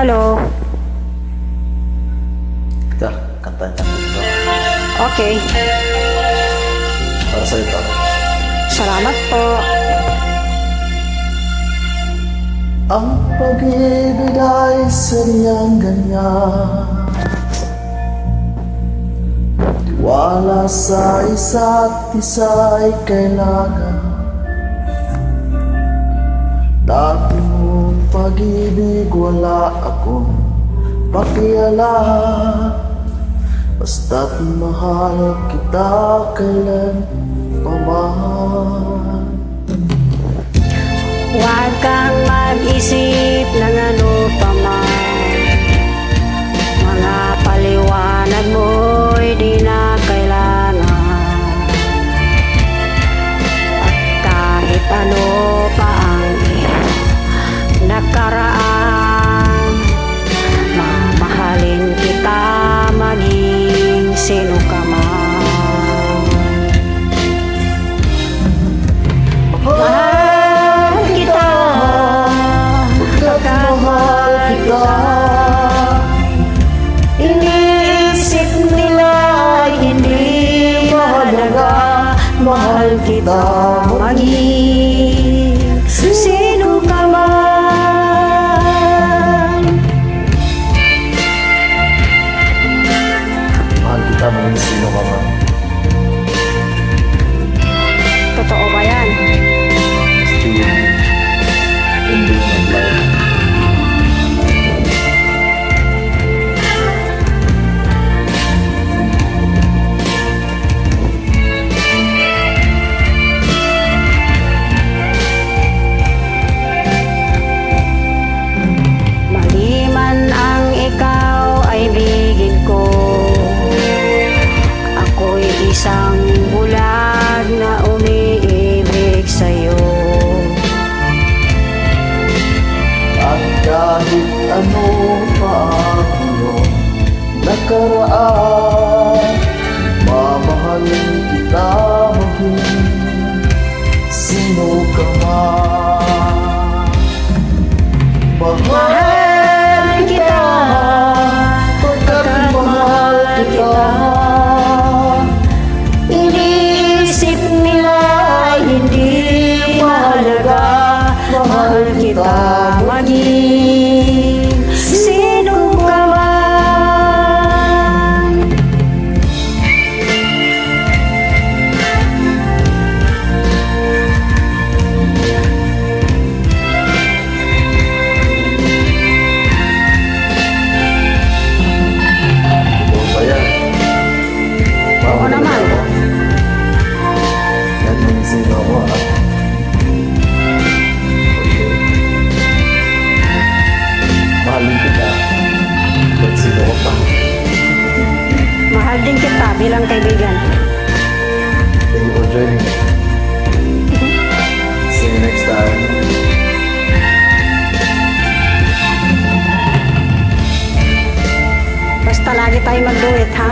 Hello. Ika, kantahan natin ito. Okay. Para sa'yo ito. Salamat po. Ang pag-ibig ay sadyang ganyan, tiwala sa isa't isa ay kailangan. Dati mong pag-ibig wala akong pakialam, basta't mahal kita kailan paman. Huwag kang mag-isip ng ano pa man. Mga paliwanag mo'y di na kailangan. At kahit ano pa ang nakaraan, mamahalin kita maging sino ka man. Mahal kita, Mahal kita, iniisip nila ay hindi mahalaga. Mahal kita maging sino ka man. mahal kita maging sino ka man. Totoo ba yan? Still, hindi ng life. Maliman ang ikaw ay bigin ko. Ako'y isang bulag na umiibig sa'yo. At kahit ano pa ang iyong nakaraan, mamahalin kita maging sino ka man. Mahal kita, pagkat mahal kita. Iniisip nila ay hindi mahalaga. Mahal kita maging sino ka man. Ikaw ba yan? Oo naman. Yan yung sino mo, ha? Okay. Mahalin kita. Ba't sino ko pa? Mahal din kita bilang kaibigan. Thank you for joining me. See you next time. Basta lagi tayo mag-duet, ha?